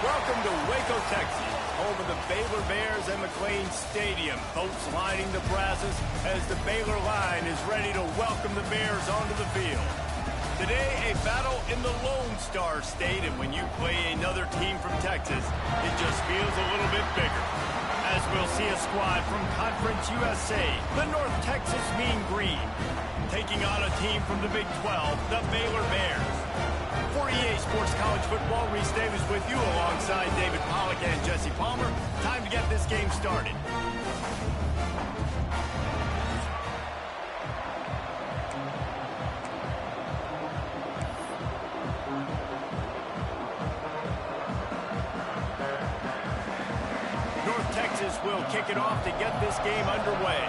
Welcome to Waco, Texas, home of the Baylor Bears and McLean Stadium. Boats lining the brasses as the Baylor line is ready to welcome the Bears onto the field. Today, a battle in the Lone Star State, and when you play another team from Texas, it just feels a little bit bigger. As we'll see a squad from Conference USA, the North Texas Mean Green, taking on a team from the Big 12, the Baylor Bears. For EA Sports College Football, Reese Davis with you alongside David Pollack and Jesse Palmer. Time to get this game started. North Texas will kick it off to get this game underway.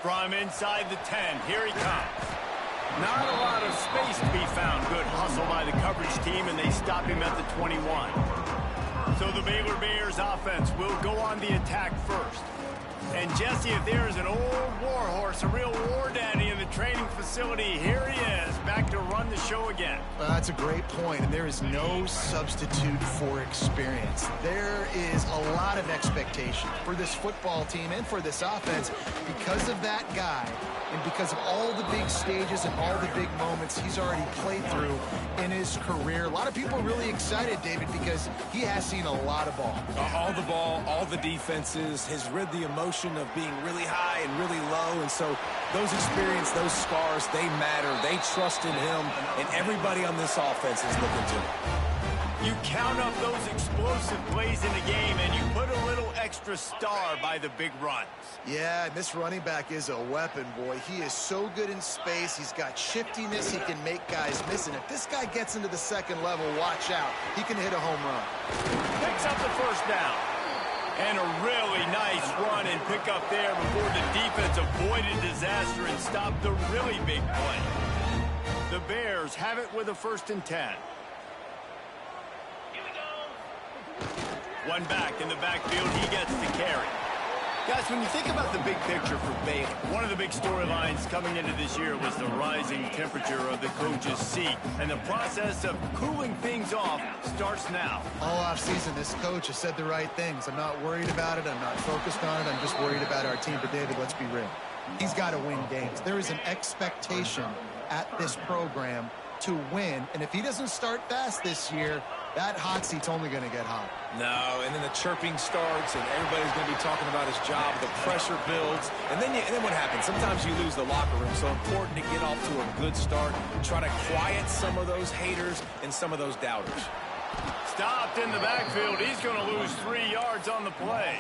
From inside the 10, here he comes. Not a lot of space to be found. Good hustle by the coverage team, and they stop him at the 21. So the Baylor Bears offense will go on the attack first. And Jesse, if there is an old war horse, a real war daddy in the training facility, here he is, back to run the show again. Well, that's a great point, and there is no substitute for experience. There is a lot of expectation for this football team and for this offense because of that guy and because of all the big stages and all the big moments he's already played through in his career. A lot of people are really excited, David, because he has seen a lot of ball. All the ball, all the defenses, has rid the emotion of being really high and really low, and so those experience, those scars, they matter. They trust in him, and everybody on this offense is looking to him. You count up those explosive plays in the game, and you put a little extra star by the big runs. Yeah, and this running back is a weapon, boy. He is so good in space. He's got shiftiness. He can make guys miss. And if this guy gets into the second level, watch out. He can hit a home run. Picks up the first down. And a really nice run and pick up there before the defense avoided disaster and stopped the really big play. The Bears have it with a 1st and 10. One back in the backfield, he gets the carry. Guys, when you think about the big picture for Baylor, one of the big storylines coming into this year was the rising temperature of the coach's seat. And the process of cooling things off starts now. All offseason, this coach has said the right things. I'm not worried about it. I'm not focused on it. I'm just worried about our team. But, David, let's be real. He's got to win games. There is an expectation at this program to win. And if he doesn't start fast this year, that hot seat's only going to get hot. No, and then the chirping starts, and everybody's going to be talking about his job. The pressure builds, and then what happens? Sometimes you lose the locker room. So important to get off to a good start. Try to quiet some of those haters and some of those doubters. Stopped in the backfield. He's going to lose 3 yards on the play.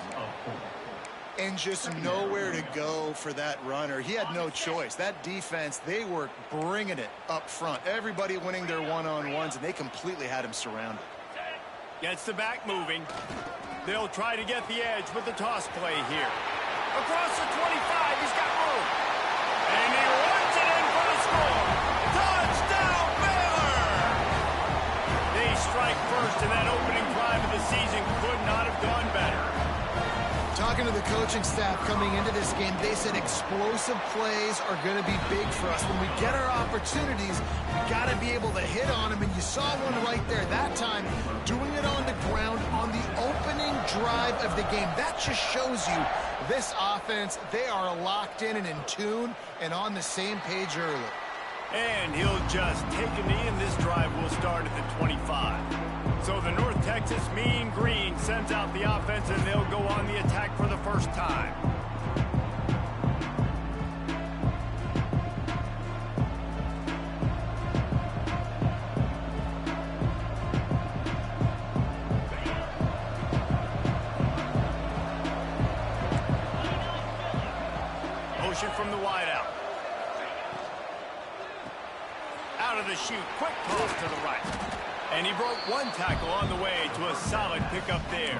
And just nowhere to go for that runner. He had no choice. That defense, they were bringing it up front. Everybody winning their one-on-ones, and they completely had him surrounded. Gets the back moving. They'll try to get the edge with the toss play here. Across the 25, he's got room. And he runs it in for the score. Touchdown, Baylor! They strike first, and that opening drive of the season could not have gone better. Talking to the coaching staff coming into this game, they said explosive plays are going to be big for us. When we get our opportunities, we got to be able to hit on them, and you saw one right there that time, doing it on the ground on the opening drive of the game. That just shows you this offense, they are locked in and in tune and on the same page early. And he'll just take a knee, and this drive will start at the 25. So the North Texas Mean Green sends out the offense, and they'll go on the attack for the first time. Motion from the wideout. Out of the chute, quick toss to the right. And he broke one tackle on the way to a solid pickup there.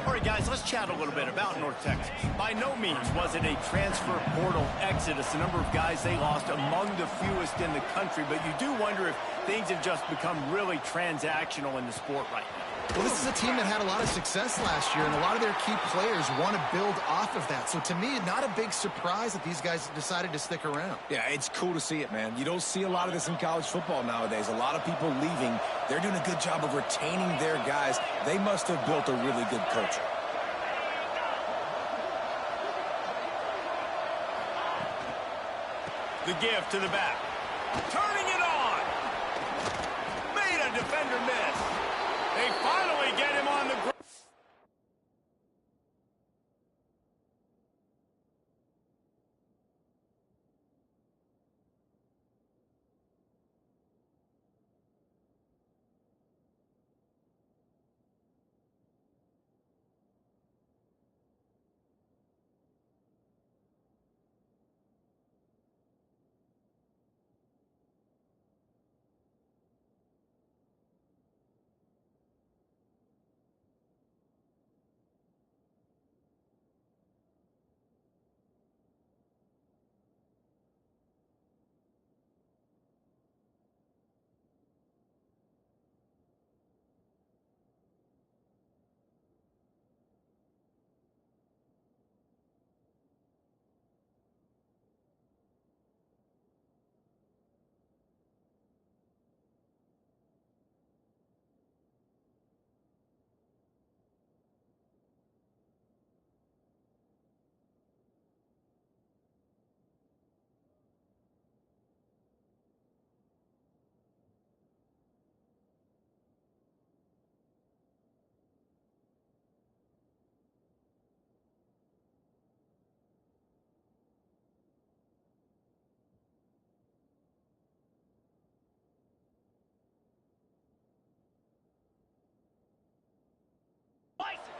All right, guys, let's chat a little bit about North Texas. By no means was it a transfer portal exodus. The number of guys they lost among the fewest in the country, but you do wonder if things have just become really transactional in the sport right now. Well, this is a team that had a lot of success last year, and a lot of their key players want to build off of that. So to me, not a big surprise that these guys decided to stick around. Yeah, it's cool to see it, man. You don't see a lot of this in college football nowadays. A lot of people leaving. They're doing a good job of retaining their guys. They must have built a really good culture. The give to the back. Turning it on. Made a defender miss. They finally get him on the ground.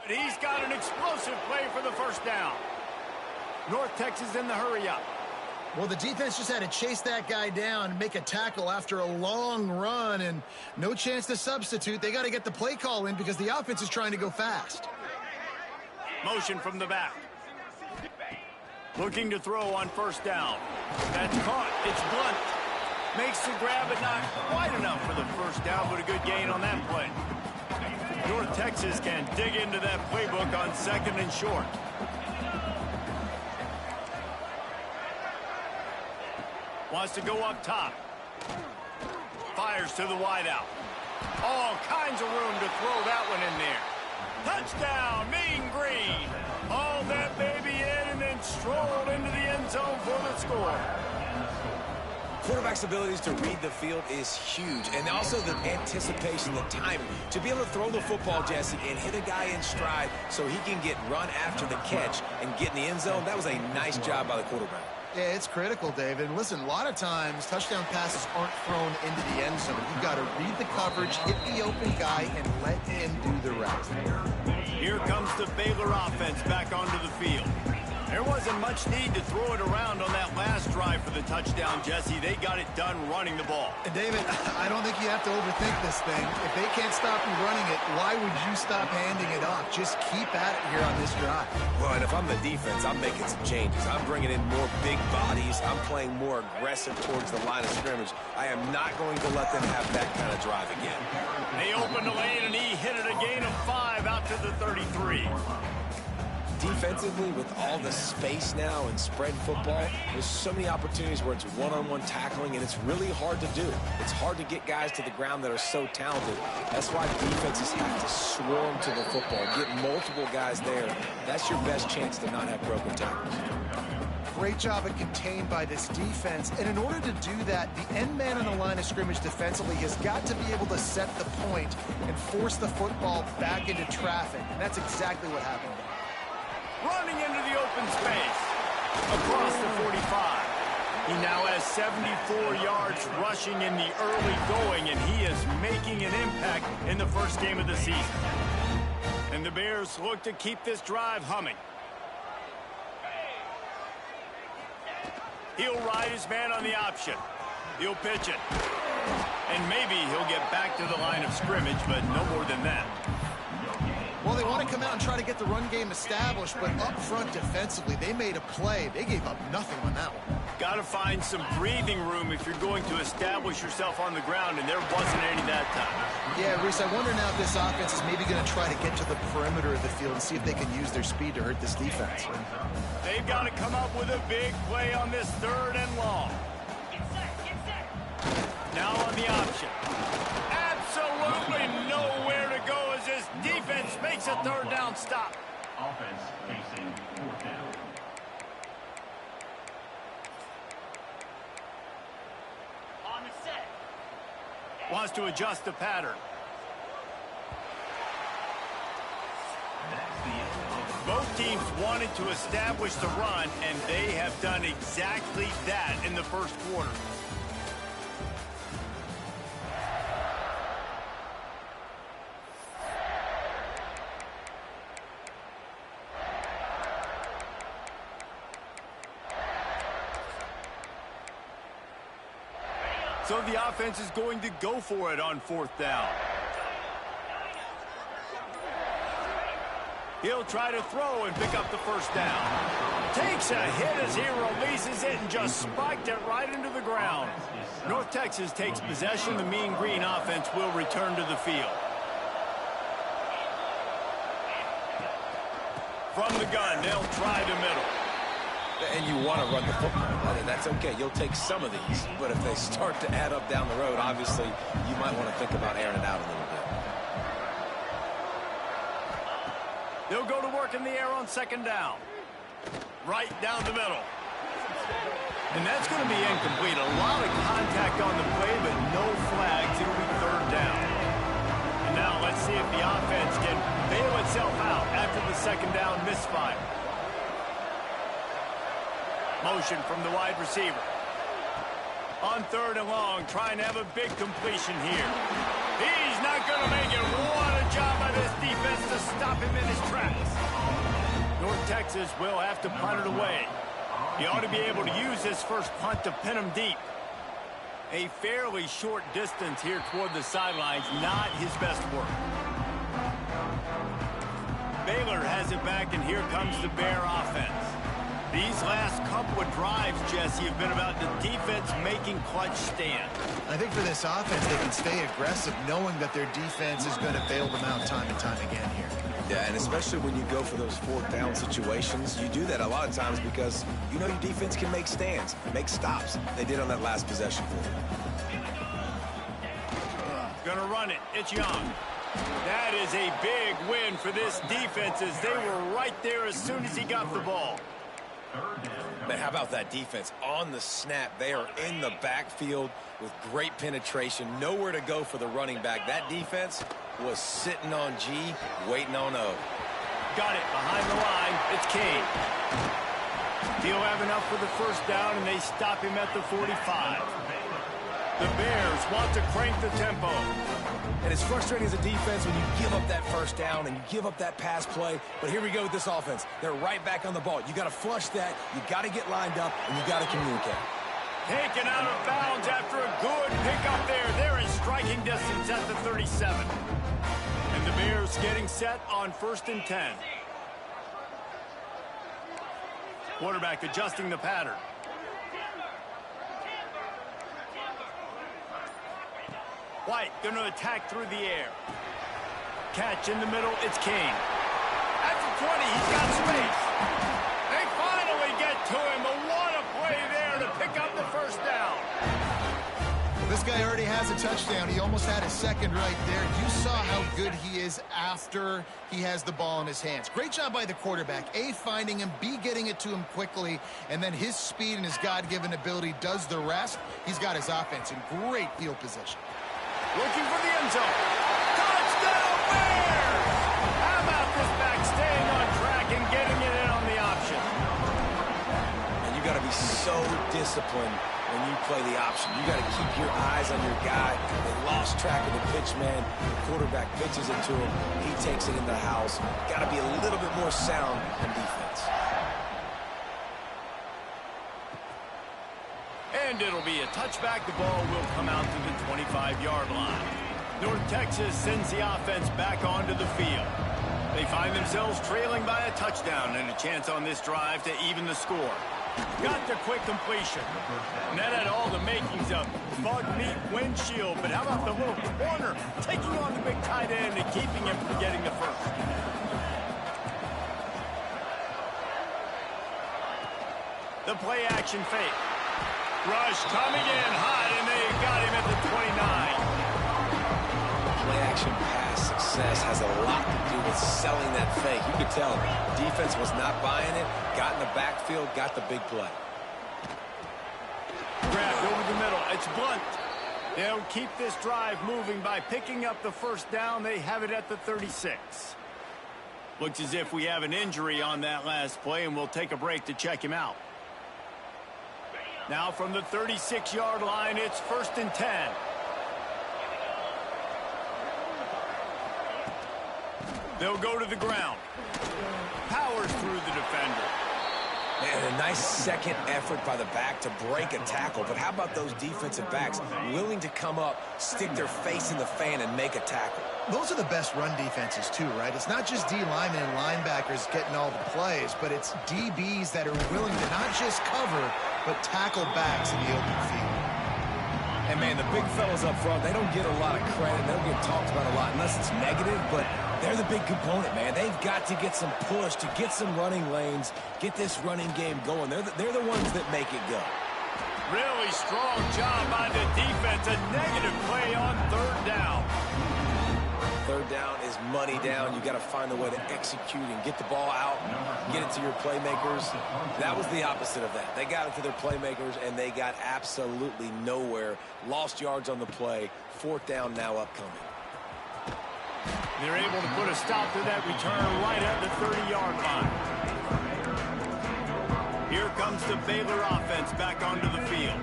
But he's got an explosive play for the first down. North Texas in the hurry-up. Well, the defense just had to chase that guy down and make a tackle after a long run, and no chance to substitute. They got to get the play call in because the offense is trying to go fast. Motion from the back. Looking to throw on first down. That's caught. It's Blunt. Makes the grab, but not quite enough for the first down, but a good gain on that play. North Texas can dig into that playbook on second and short. Wants to go up top. Fires to the wideout. All kinds of room to throw that one in there. Touchdown, Mean Green. Hauled that baby in and then strolled into the end zone for the score. Quarterback's abilities to read the field is huge, and also the anticipation, the timing. To be able to throw the football, Jesse, and hit a guy in stride so he can get run after the catch and get in the end zone, that was a nice job by the quarterback. Yeah, it's critical, David. And listen, a lot of times touchdown passes aren't thrown into the end zone. You've got to read the coverage, hit the open guy, and let him do the rest. Here comes the Baylor offense back onto the field. There wasn't much need to throw it around on that last drive for the touchdown, Jesse. They got it done running the ball. And David, I don't think you have to overthink this thing. If they can't stop you running it, why would you stop handing it off? Just keep at it here on this drive. Well, and if I'm the defense, I'm making some changes. I'm bringing in more big bodies. I'm playing more aggressive towards the line of scrimmage. I am not going to let them have that kind of drive again. They opened the lane, and he hit it a gain of 5 out to the 33. Defensively, with all the space now and spread football, there's so many opportunities where it's one-on-one tackling, and it's really hard to do. It's hard to get guys to the ground that are so talented. That's why defenses have to swarm to the football, get multiple guys there. That's your best chance to not have broken tackles. Great job at contained by this defense. And in order to do that, the end man on the line of scrimmage defensively has got to be able to set the point and force the football back into traffic. And that's exactly what happened. Running into the open space. Across the 45. He now has 74 yards rushing in the early going, and he is making an impact in the first game of the season. And the Bears look to keep this drive humming. He'll ride his man on the option. He'll pitch it. And maybe he'll get back to the line of scrimmage, but no more than that. Well, they want to come out and try to get the run game established, but up front defensively, they made a play. They gave up nothing on that one. Got to find some breathing room if you're going to establish yourself on the ground, and there wasn't any that time. Yeah, Reese, I wonder now if this offense is maybe going to try to get to the perimeter of the field and see if they can use their speed to hurt this defense. They've got to come up with a big play on this 3rd and long. Now on the option. Absolutely nowhere to go as this defense makes a 3rd down stop. Offense facing 4th down. On the set. Wants to adjust the pattern. Both teams wanted to establish the run, and they have done exactly that in the 1st quarter. So the offense is going to go for it on 4th down. He'll try to throw and pick up the 1st down. Takes a hit as he releases it and just spiked it right into the ground. North Texas takes possession. The Mean Green offense will return to the field. From the gun, they'll try the middle. And you want to run the football. I mean, that's okay. You'll take some of these. But if they start to add up down the road, obviously, you might want to think about airing it out a little bit. They'll go to work in the air on 2nd down. Right down the middle. And that's going to be incomplete. A lot of contact on the play, but no flags. It'll be 3rd down. And now let's see if the offense can bail itself out after the 2nd down misfire. Motion from the wide receiver. On 3rd and long, trying to have a big completion here. He's not going to make it. What a job by this defense to stop him in his tracks. North Texas will have to punt it away. He ought to be able to use his first punt to pin him deep. A fairly short distance here toward the sidelines, not his best work. Baylor has it back, and here comes the Bear offense. These last couple of drives, Jesse, have been about the defense making clutch stands. I think for this offense, they can stay aggressive knowing that their defense is going to bail them out time and time again here. Yeah, and especially when you go for those 4th down situations, you do that a lot of times because you know your defense can make stands, make stops. They did on that last possession for them. Gonna run it. It's Young. That is a big win for this defense as they were right there as soon as he got the ball. Man, how about that defense? On the snap, they are in the backfield with great penetration. Nowhere to go for the running back. That defense was sitting on G, waiting on O. Got it behind the line. It's Kane. He'll have enough for the 1st down, and they stop him at the 45. The Bears want to crank the tempo. And it's frustrating as a defense when you give up that 1st down and you give up that pass play. But here we go with this offense. They're right back on the ball. You got to flush that. You got to get lined up, and you got to communicate. Taken out of bounds after a good pickup there. They're in striking distance at the 37. And the Bears getting set on 1st and 10. Quarterback adjusting the pattern. White going to attack through the air. Catch in the middle. It's Kane. At the 20, he's got space. They finally get to him. But what a play there to pick up the 1st down. This guy already has a touchdown. He almost had a 2nd right there. You saw how good he is after he has the ball in his hands. Great job by the quarterback. A, finding him. B, getting it to him quickly. And then his speed and his God-given ability does the rest. He's got his offense in great field position. Looking for the end zone. Touchdown Bears! How about this back staying on track and getting it in on the option? And you got to be so disciplined when you play the option. You got to keep your eyes on your guy. They lost track of the pitch, man. The quarterback pitches it to him. He takes it in the house. Got to be a little bit more sound on defense. And it'll be a touchback. The ball will come out to the 25-yard line. North Texas sends the offense back onto the field. They find themselves trailing by a touchdown and a chance on this drive to even the score. Got the quick completion. And that had all the makings of bug meat windshield. But how about the little corner taking on the big tight end and keeping him from getting the first? The play action fake. Rush coming in hot, and they got him at the 29. Play action pass success has a lot to do with selling that fake. You could tell defense was not buying it, got in the backfield, got the big play. Grabbed over the middle. It's Blunt. They'll keep this drive moving by picking up the first down. They have it at the 36. Looks as if we have an injury on that last play, and we'll take a break to check him out. Now from the 36-yard line, it's 1st and 10. They'll go to the ground. Powers through the defender. Man, a nice second effort by the back to break a tackle. But how about those defensive backs willing to come up, stick their face in the fan, and make a tackle? Those are the best run defenses, too, right? It's not just D linemen and linebackers getting all the plays, but it's DBs that are willing to not just cover, but tackle backs in the open field. And, man, the big fellas up front, they don't get a lot of credit. They don't get talked about a lot unless it's negative, but they're the big component, man. They've got to get some push, to get some running lanes, get this running game going. They're the ones that make it go. Really strong job by the defense. A negative play on 3rd down. 3rd down is money down. You got to find a way to execute and get the ball out, get it to your playmakers. That was the opposite of that. They got it to their playmakers, and they got absolutely nowhere. Lost yards on the play. 4th down now upcoming. They're able to put a stop to that return right at the 30-yard line. Here comes the Baylor offense back onto the field.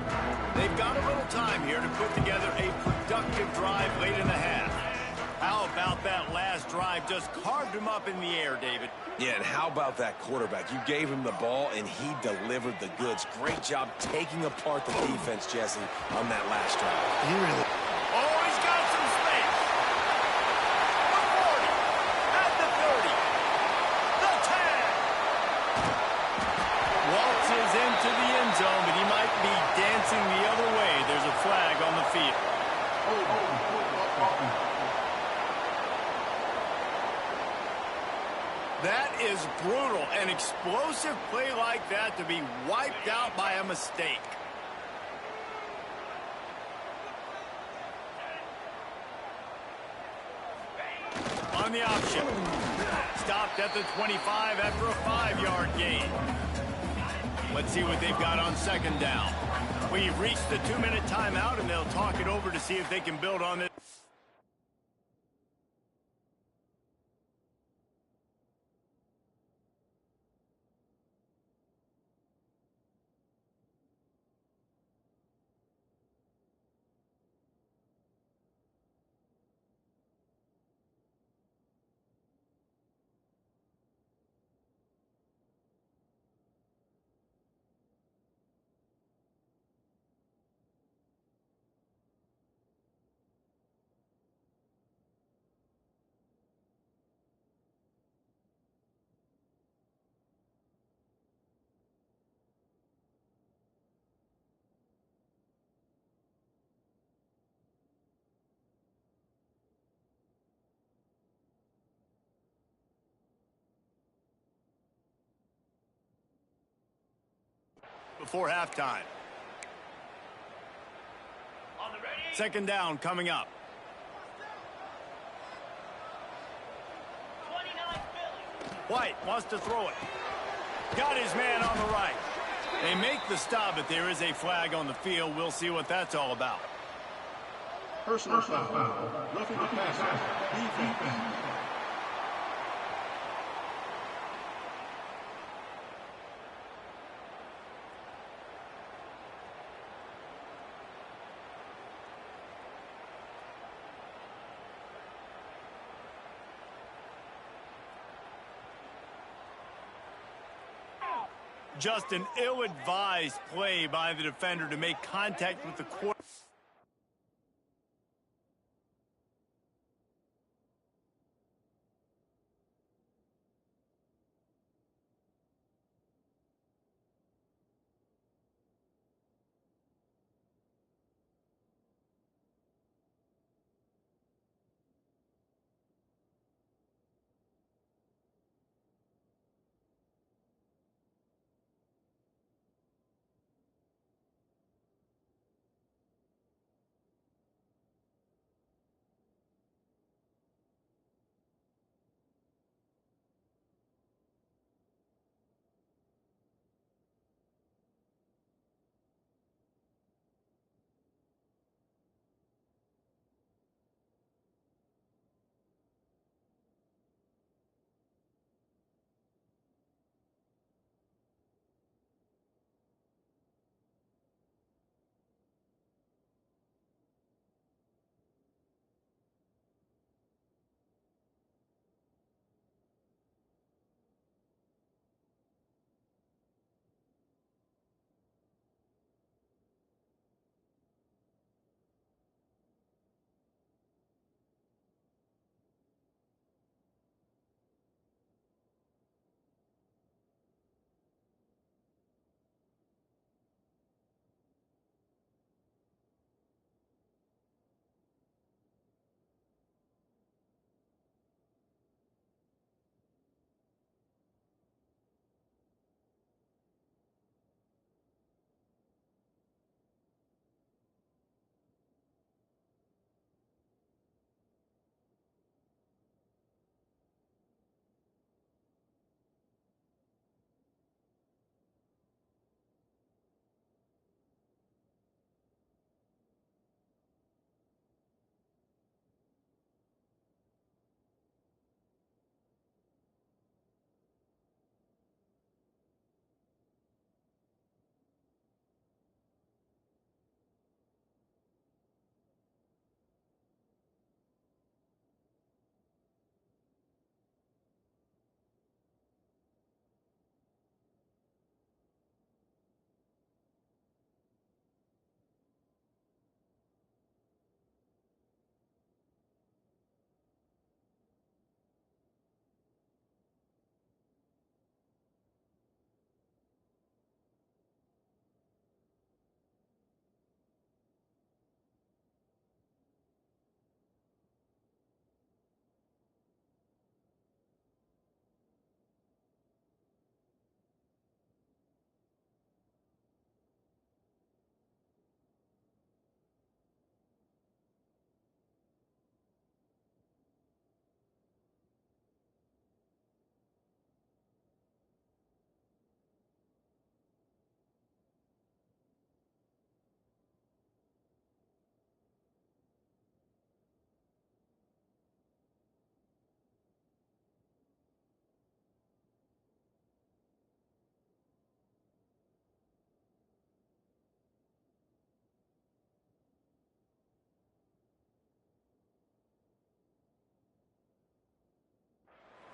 They've got a little time here to put together a productive drive late in the half. How about that last drive? Just carved him up in the air, David. Yeah, and how about that quarterback? You gave him the ball, and he delivered the goods. Great job taking apart the defense, Jesse, on that last drive. He really... Oh, he's got some space. The 40, at the 30, the 10. Waltzes into the end zone, but he might be dancing the other way. There's a flag on the field. That is brutal. An explosive play like that to be wiped out by a mistake. On the option. Stopped at the 25 after a 5-yard gain. Let's see what they've got on 2nd down. We've reached the 2-minute timeout, and they'll talk it over to see if they can build on it. Before halftime. 2nd down coming up. White wants to throw it. Got his man on the right. They make the stop, but there is a flag on the field. We'll see what that's all about. Personal foul. Roughing the passer. Defense. Just an ill-advised play by the defender to make contact with the quarterback.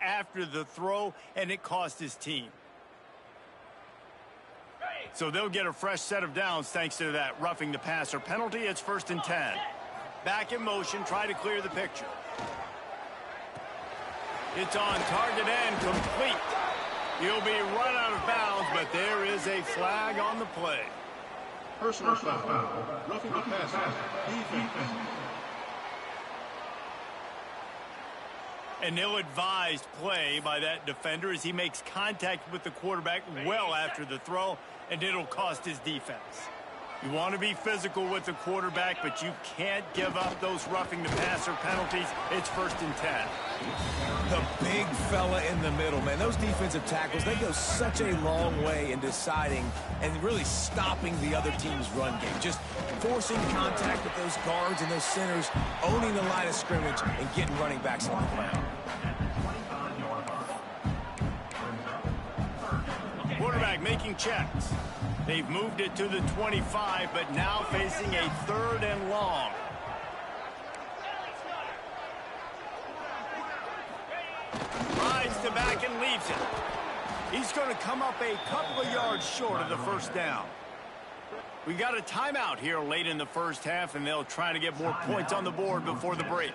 after the throw, and it cost his team. So they'll get a fresh set of downs thanks to that roughing the passer penalty. It's 1st and 10. Back in motion, try to clear the picture. It's on target and complete. He'll be run out of bounds, but there is a flag on the play. Personal foul. Roughing the passer. Defense. An ill-advised play by that defender as he makes contact with the quarterback well after the throw, and it'll cost his defense. You want to be physical with the quarterback, but you can't give up those roughing the passer penalties. It's 1st and 10. The big fella in the middle, man. Those defensive tackles, they go such a long way in deciding and really stopping the other team's run game. Just forcing contact with those guards and those centers, owning the line of scrimmage, and getting running backs on the ground. Quarterback making checks. They've moved it to the 25, but now facing a 3rd and long. Rides to back and leaves it. He's going to come up a couple of yards short of the 1st down. We got a timeout here late in the 1st half, and they'll try to get more points on the board before the break.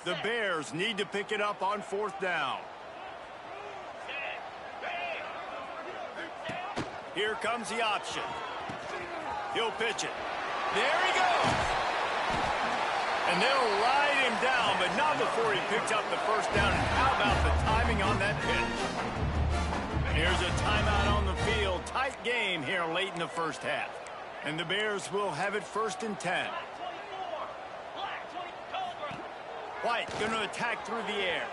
The Bears need to pick it up on 4th down. Here comes the option. He'll pitch it. There he goes. And they'll ride him down, but not before he picks up the 1st down. And how about the timing on that pitch? Here's a timeout on the field. Tight game here late in the 1st half. And the Bears will have it 1st and 10. White going to attack through the air.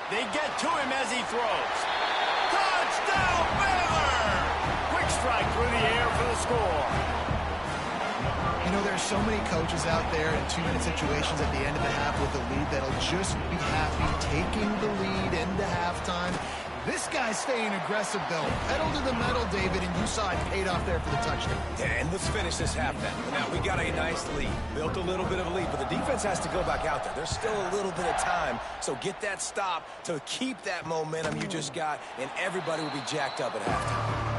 They get to him as he throws. Touchdown, Baylor! Quick strike through the air for the score. You know, there's so many coaches out there in 2-minute situations at the end of the half with the lead that'll just be happy taking the lead into halftime. This guy's staying aggressive, though. Pedal to the metal, David, and you saw it paid off there for the touchdown. Yeah, and let's finish this half then. Now, we got a nice lead. Built a little bit of a lead, but the defense has to go back out there. There's still a little bit of time, so get that stop to keep that momentum you just got, and everybody will be jacked up at halftime.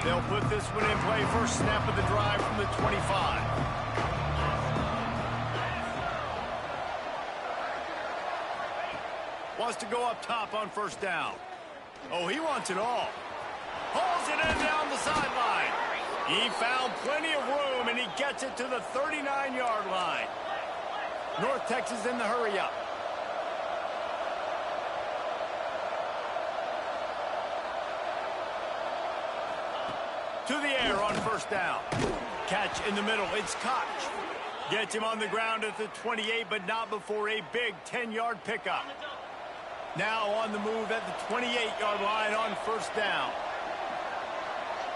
They'll put this one in play. First snap of the drive from the 25. Wants to go up top on 1st down. Oh, he wants it all. Hauls it in down the sideline. He found plenty of room, and he gets it to the 39-yard line. North Texas in the hurry-up. To the air on 1st down. Catch in the middle. It's Koch. Gets him on the ground at the 28, but not before a big 10-yard pickup. Now on the move at the 28-yard line on 1st down.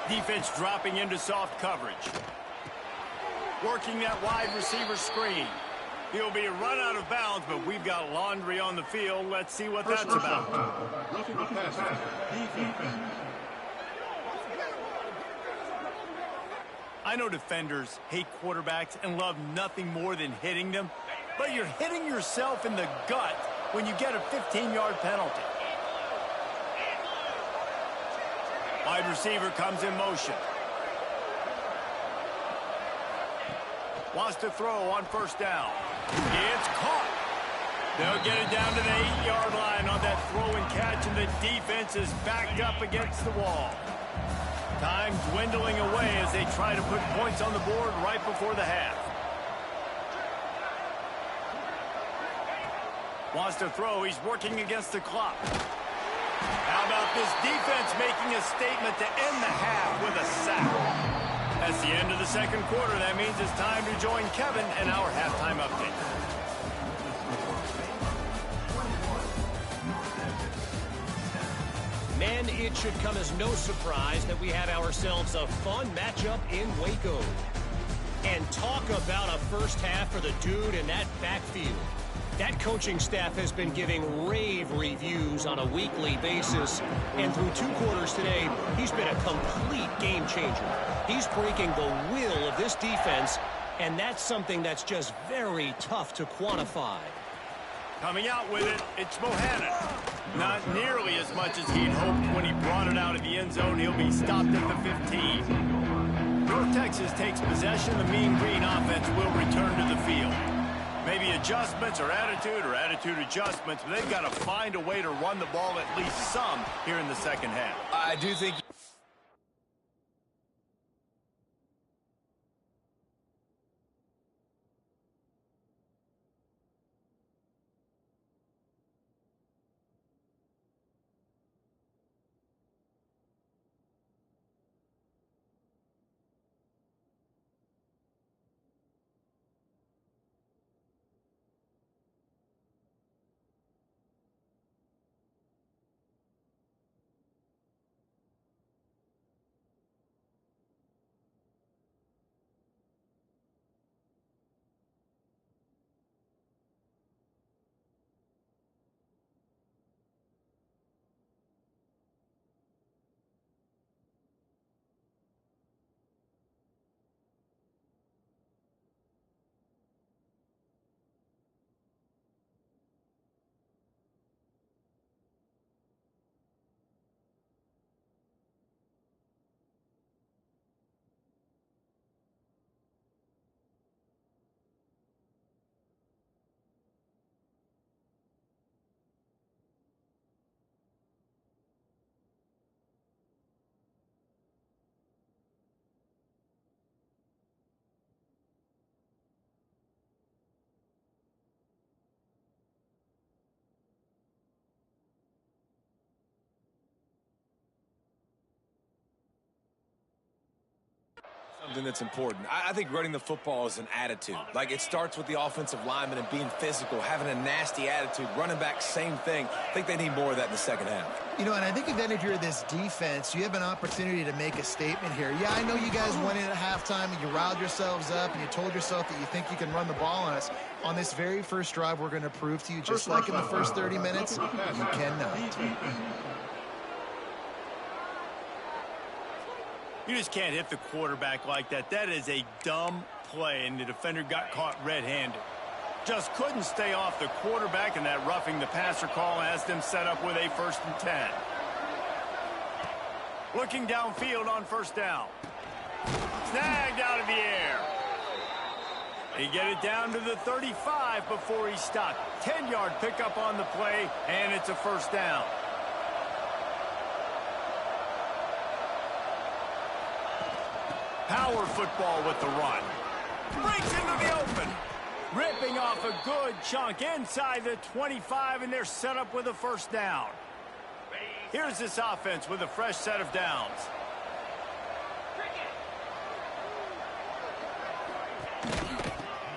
Defense dropping into soft coverage. Working that wide receiver screen. He'll be run out of bounds, but we've got laundry on the field. Let's see what that's about. Roughing the passer. Defense. I know defenders hate quarterbacks and love nothing more than hitting them, but you're hitting yourself in the gut when you get a 15-yard penalty. Wide receiver comes in motion. Wants to throw on 1st down. It's caught. They'll get it down to the 8-yard line on that throw and catch, and the defense is backed up against the wall. Time dwindling away as they try to put points on the board right before the half. Wants to throw. He's working against the clock. How about this defense making a statement to end the half with a sack? That's the end of the 2nd quarter. That means it's time to join Kevin and our halftime update. Men, it should come as no surprise that we have ourselves a fun matchup in Waco. And talk about a 1st half for the dude in that backfield. That coaching staff has been giving rave reviews on a weekly basis, and through 2 quarters today, he's been a complete game changer. He's breaking the will of this defense, and that's something that's just very tough to quantify. Coming out with it, it's Bohannon. Not nearly as much as he'd hoped when he brought it out of the end zone. He'll be stopped at the 15. North Texas takes possession. The Mean Green offense will return to the field. Maybe adjustments or attitude adjustments, but they've got to find a way to run the ball at least some here in the second half. I do think... Something that's important. I think running the football is an attitude. Like, it starts with the offensive lineman and being physical, having a nasty attitude. Running back, same thing. I think they need more of that in the second half. You know, and I think then if you're this defense, you have an opportunity to make a statement here. Yeah, I know you guys went in at halftime and you riled yourselves up and you told yourself that you think you can run the ball on us. On this very first drive, we're going to prove to you, just like in the first 30 minutes, you cannot. You just can't hit the quarterback like that. That is a dumb play, and the defender got caught red-handed. Just couldn't stay off the quarterback, and that roughing the passer call has them set up with a 1st and 10. Looking downfield on first down. Snagged out of the air. He get it down to the 35 before he stopped. 10-yard pickup on the play, and it's a 1st down. Power football with the run. Breaks into the open. Ripping off a good chunk inside the 25, and they're set up with a 1st down. Here's this offense with a fresh set of downs.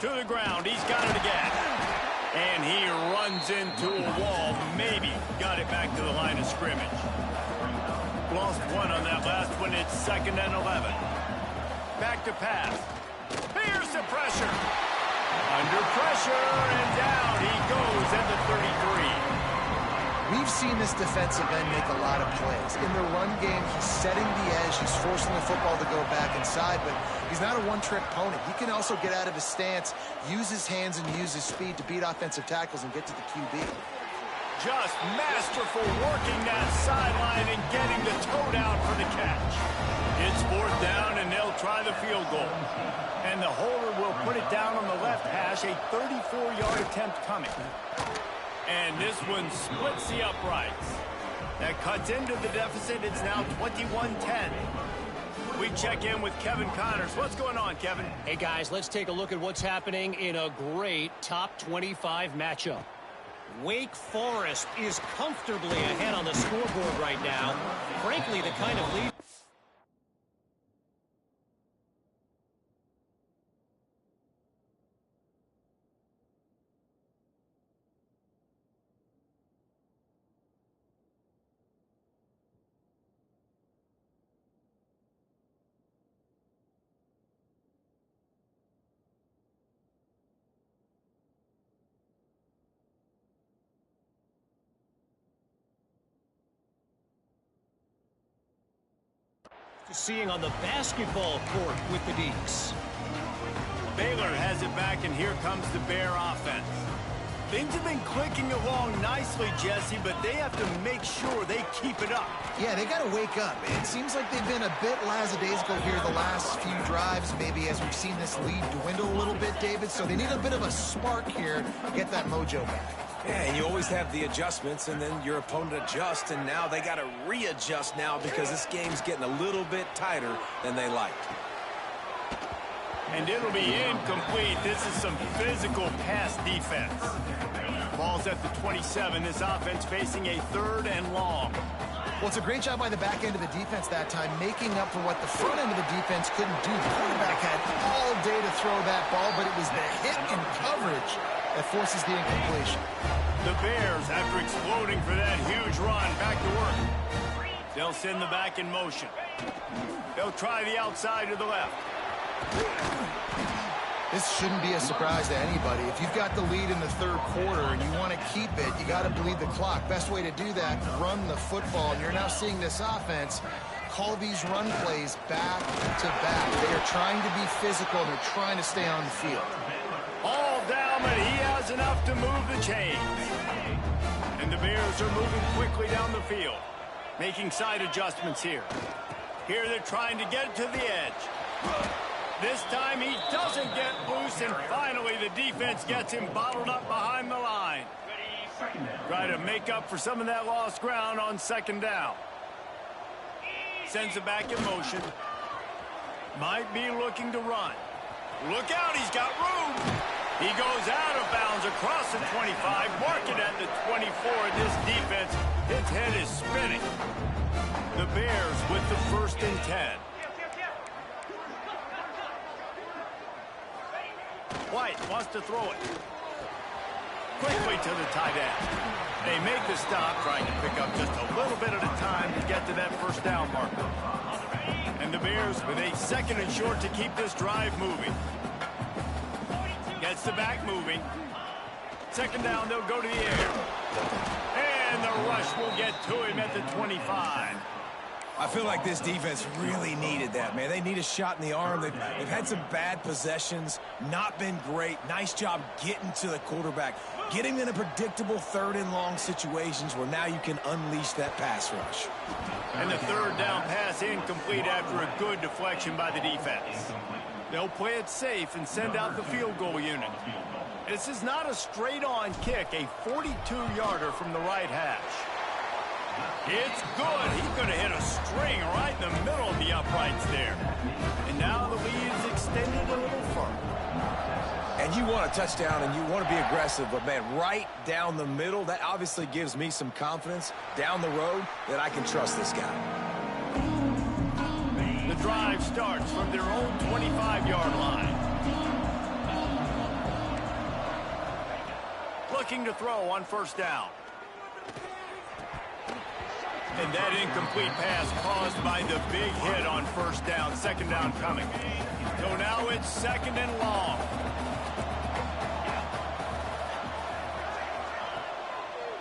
To the ground. He's got it again. And he runs into a wall. Maybe got it back to the line of scrimmage. Lost 1 on that last one. It's 2nd and 11. Back to pass. Here's the pressure. Under pressure, and down he goes at the 33. We've seen this defensive end make a lot of plays. In the run game, he's setting the edge. He's forcing the football to go back inside, but he's not a one-trick pony. He can also get out of his stance, use his hands, and use his speed to beat offensive tackles and get to the QB. Just masterful working that sideline and getting the toe down for the catch. It's 4th down, and they'll try the field goal. And the holder will put it down on the left hash, a 34-yard attempt coming. And this one splits the uprights. That cuts into the deficit. It's now 21-10. We check in with Kevin Connors. What's going on, Kevin? Hey, guys, let's take a look at what's happening in a great top 25 matchup. Wake Forest is comfortably ahead on the scoreboard right now. Frankly, the kind of lead... Seeing on the basketball court with the Deeks. Baylor has it back, and here comes the Bear offense. Things have been clicking along nicely, Jesse, but they have to make sure they keep it up. Yeah, they got to wake up. It seems like they've been a bit lackadaisical here the last few drives, maybe as we've seen this lead dwindle a little bit, David. So they need a bit of a spark here to get that mojo back. Yeah, and you always have the adjustments, and then your opponent adjusts, and now they got to readjust now because this game's getting a little bit tighter than they liked. And it'll be incomplete. This is some physical pass defense. Ball's at the 27. This offense facing a 3rd and long. Well, it's a great job by the back end of the defense that time, making up for what the front end of the defense couldn't do. The quarterback had all day to throw that ball, but it was the hit and coverage that forces the incompletion. The Bears, after exploding for that huge run, back to work. They'll send the back in motion. They'll try the outside to the left. This shouldn't be a surprise to anybody. If you've got the lead in the 3rd quarter and you want to keep it, you got to bleed the clock. Best way to do that, run the football. And you're now seeing this offense call these run plays back to back. They are trying to be physical. They're trying to stay on the field. All down, but he has enough to move the chains. And the Bears are moving quickly down the field, making side adjustments here. Here they're trying to get to the edge. This time he doesn't get loose, and finally the defense gets him bottled up behind the line. Try to make up for some of that lost ground on 2nd down. Sends it back in motion. Might be looking to run. Look out, he's got room. He goes out of bounds across the 25, mark it at the 24. This defense, its head is spinning. The Bears with the 1st and 10. White wants to throw it. Quickly to the tight end. They make the stop, trying to pick up just a little bit at a time to get to that 1st down marker. And the Bears with a 2nd and short to keep this drive moving. Gets the back moving. 2nd down, they'll go to the air. And the rush will get to him at the 25. I feel like this defense really needed that, man. They need a shot in the arm. They've had some bad possessions, not been great. Nice job getting to the quarterback, getting in a predictable 3rd and long situations where now you can unleash that pass rush. And the 3rd down pass incomplete after a good deflection by the defense. They'll play it safe and send out the field goal unit. This is not a straight-on kick, a 42-yarder from the right hash. It's good. He could have hit a string right in the middle of the uprights there. And now the lead is extended a little further. And you want a touchdown and you want to be aggressive, but, man, right down the middle, that obviously gives me some confidence down the road that I can trust this guy. The drive starts from their own 25-yard line. Looking to throw on 1st down. And that incomplete pass caused by the big hit on 1st down. 2nd down coming. So now it's 2nd and long.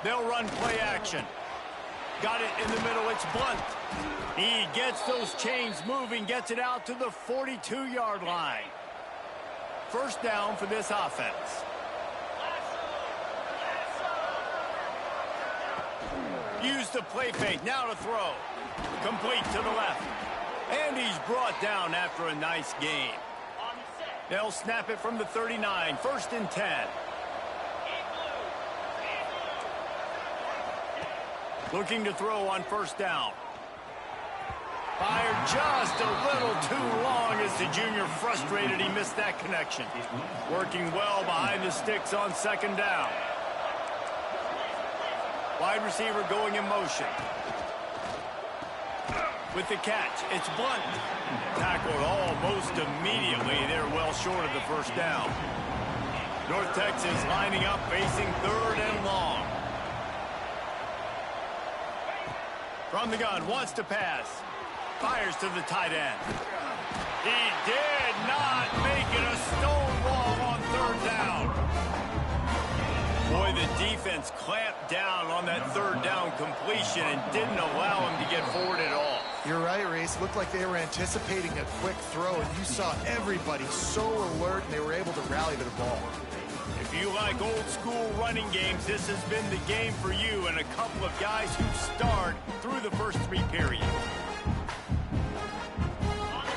They'll run play action. Got it in the middle. It's Blunt. He gets those chains moving, gets it out to the 42-yard line. 1st down for this offense. Use the play fake, now to throw. Complete to the left. And he's brought down after a nice gain. They'll snap it from the 39, 1st and 10. Looking to throw on 1st down. Fired just a little too long as the junior frustrated. He missed that connection. Working well behind the sticks on 2nd down. Wide receiver going in motion. With the catch, it's Blunt. Tackled almost immediately. They're well short of the 1st down. North Texas lining up, facing 3rd and long. From the gun, wants to pass. Fires to the tight end. He did not make it a stone wall on 3rd down. Boy, the defense clamped down on that 3rd down completion and didn't allow him to get forward at all. You're right, Reed. space. Looked like they were anticipating a quick throw, and you saw everybody so alert, and they were able to rally to the ball. If you like old-school running games, this has been the game for you and a couple of guys who starred through the first 3 periods.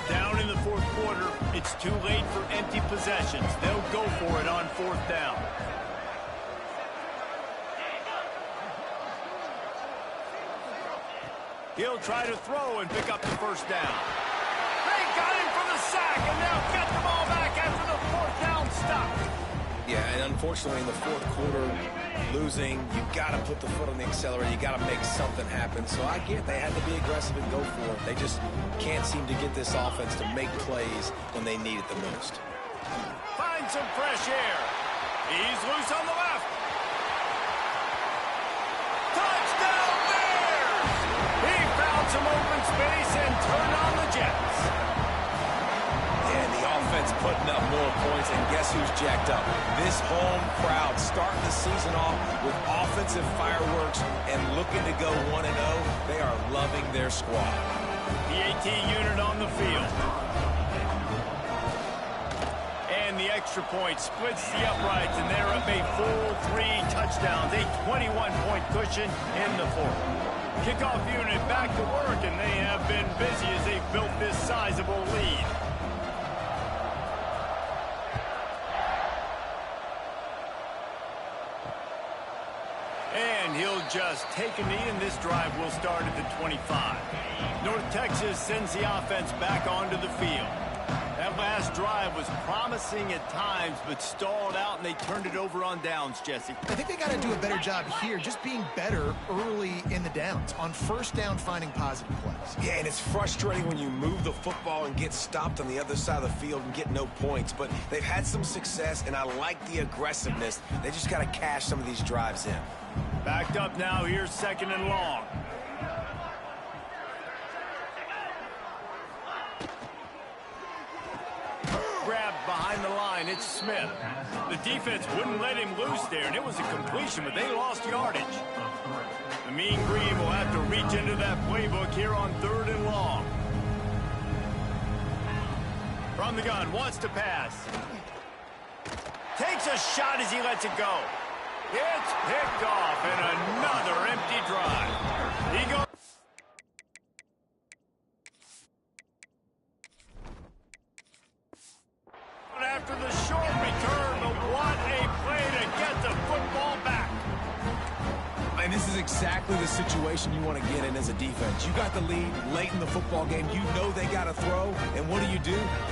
Down in the fourth quarter, it's too late for empty possessions. They'll go for it on 4th down. He'll try to throw and pick up the first down. They got him for the sack, and now get the ball back after the 4th down stop. Yeah, and unfortunately in the fourth quarter, losing, you got to put the foot on the accelerator. You got to make something happen. So I get they had to be aggressive and go for it. They just can't seem to get this offense to make plays when they need it the most. Find some fresh air. He's loose on the left. Touchdown Bears! He found some open space and turned on the Jets. And the offense putting up more points, and guess who's jacked up? This home crowd starting the season off with offensive fireworks and looking to go 1-0. They are loving their squad. The AT unit on the field. And the extra point splits the uprights, and they're up a full 3 touchdowns, a 21-point cushion in the fourth. Kickoff unit back to work, and they have been busy as they've built this sizable lead. And he'll just take a knee, and this drive will start at the 25. North Texas sends the offense back onto the field. That last drive was promising at times, but stalled out, and they turned it over on downs, Jesse. I think they got to do a better job here, just being better early in the downs, on 1st down finding positive plays. Yeah, and it's frustrating when you move the football and get stopped on the other side of the field and get no points, but they've had some success, and I like the aggressiveness. They just got to cash some of these drives in. Backed up now, here's 2nd and long. Grabbed behind the line, it's Smith. The defense wouldn't let him loose there, and it was a completion, but they lost yardage. The Mean Green will have to reach into that playbook here on 3rd and long. From the gun, wants to pass. Takes a shot as he lets it go. It's picked off, and another empty drive. He goes after the short return, but what a play to get the football back. And this is exactly the situation you want to get in as a defense. You got the lead late in the football game. You know they got to throw. And what do?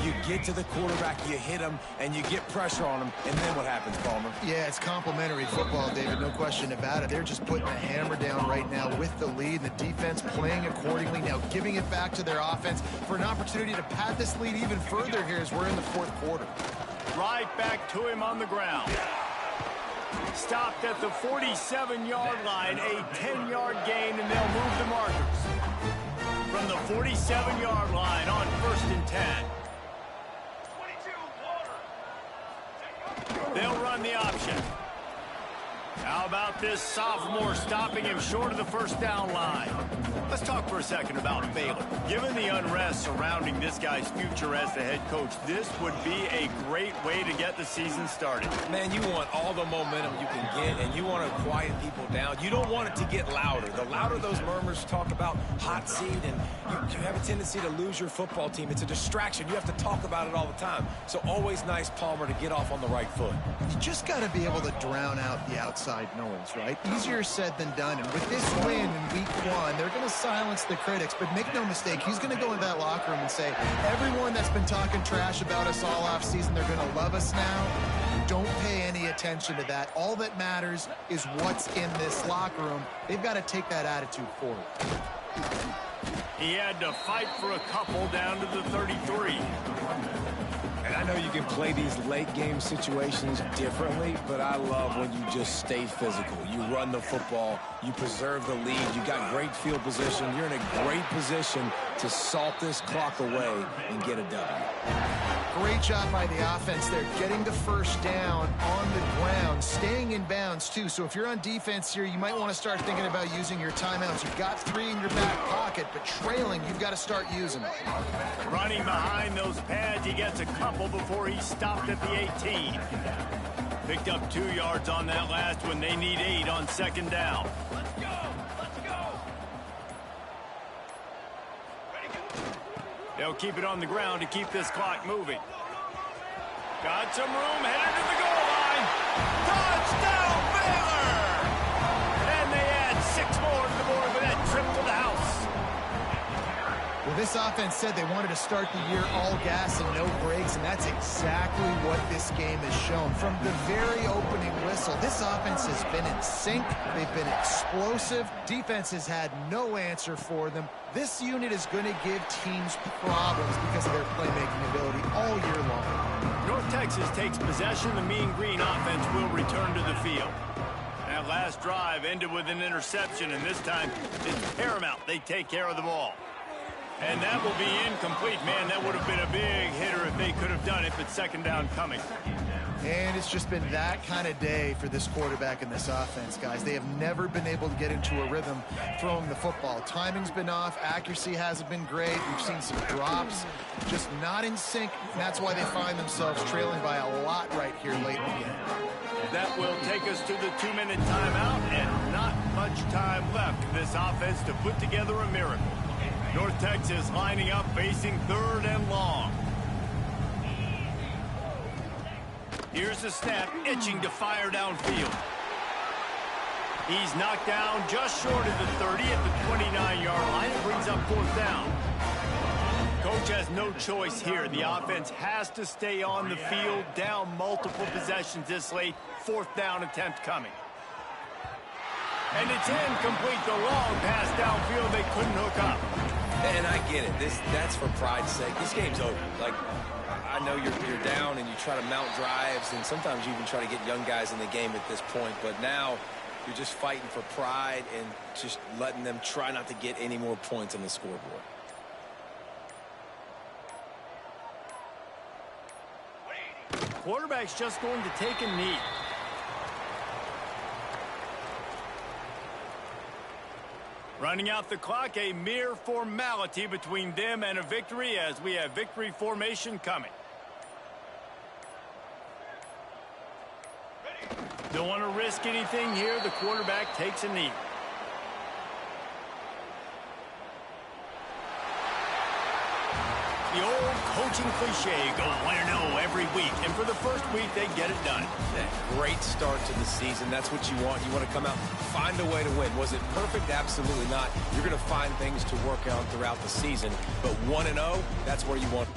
You get to the quarterback, you hit him, and you get pressure on him. And then what happens, Palmer? Yeah, it's complimentary football, David, no question about it. They're just putting the hammer down right now with the lead, and the defense playing accordingly, now giving it back to their offense for an opportunity to pad this lead even further here as we're in the 4th quarter. Right back to him on the ground. Stopped at the 47-yard line, a 10-yard gain, and they'll move the markers. From the 47-yard line on 1st and 10. They'll run the option. How about this sophomore stopping him short of the 1st down line? Let's talk for a second about Baylor. Given the unrest surrounding this guy's future as the head coach, this would be a great way to get the season started. Man, you want all the momentum you can get, and you want to quiet people down. You don't want it to get louder. The louder those murmurs talk about hot seat, and you have a tendency to lose your football team. It's a distraction. You have to talk about it all the time. So always nice, Palmer, to get off on the right foot. You just got to be able to drown out the outside noise, right? Easier said than done. And with this win in week 1, they're going to silence the critics. But make no mistake, he's going to go into that locker room and say, everyone that's been talking trash about us all offseason, they're going to love us now. Don't pay any attention to that. All that matters is what's in this locker room. They've got to take that attitude forward. He had to fight for a couple down to the 33. And I know you can play these late-game situations differently, but I love when you just stay physical. You run the football, you preserve the lead, you got great field position, you're in a great position to salt this clock away and get a W. Great job by the offense there, getting the first down on the ground, staying in bounds too. So if you're on defense here, you might want to start thinking about using your timeouts. You've got 3 in your back pocket, but trailing, you've got to start using them. Running behind those pads, he gets a couple before he stopped at the 18. Picked up 2 yards on that last one. They need 8 on second down. Let's go! Let's go! They'll keep it on the ground to keep this clock moving. Got some room, headed to the goal line. Touchdown, Baylor! And they add 6 more to the board with that trip to the house. Well, this offense said they wanted to start the year all gas and no brakes, and that's exactly what this game has shown. From the very opening whistle, this offense has been in sync. They've been explosive. Defense has had no answer for them. This unit is going to give teams problems because of their playmaking ability all year long. North Texas takes possession. The Mean Green offense will return to the field. That last drive ended with an interception, and this time it's paramount they take care of the ball. And that will be incomplete. Man, that would have been a big hitter if they could have done it, but second down coming. And it's just been that kind of day for this quarterback and this offense, guys. They have never been able to get into a rhythm throwing the football. Timing's been off. Accuracy hasn't been great. We've seen some drops. Just not in sync. And that's why they find themselves trailing by a lot right here late in the game. That will take us to the 2-minute timeout, and not much time left for this offense to put together a miracle. North Texas lining up, facing 3rd and long. Here's the snap, itching to fire downfield. He's knocked down just short of the 30 at the 29-yard line. It brings up 4th down. Coach has no choice here. The offense has to stay on the field, down multiple possessions this late. 4th down attempt coming. And it's incomplete. The long pass downfield, they couldn't hook up. And I get it. That's for pride's sake. This game's over. Like, I know you're down and you try to mount drives, and sometimes you even try to get young guys in the game at this point. But now you're just fighting for pride and just letting them try not to get any more points on the scoreboard. Quarterback's just going to take a knee. Running out the clock, a mere formality between them and a victory as we have victory formation coming. Don't want to risk anything here. The quarterback takes a knee. The old coaching cliche, go 1-0 every week. And for the first week, they get it done. That great start to the season. That's what you want. You want to come out, find a way to win. Was it perfect? Absolutely not. You're going to find things to work on throughout the season. But 1-0, that's where you want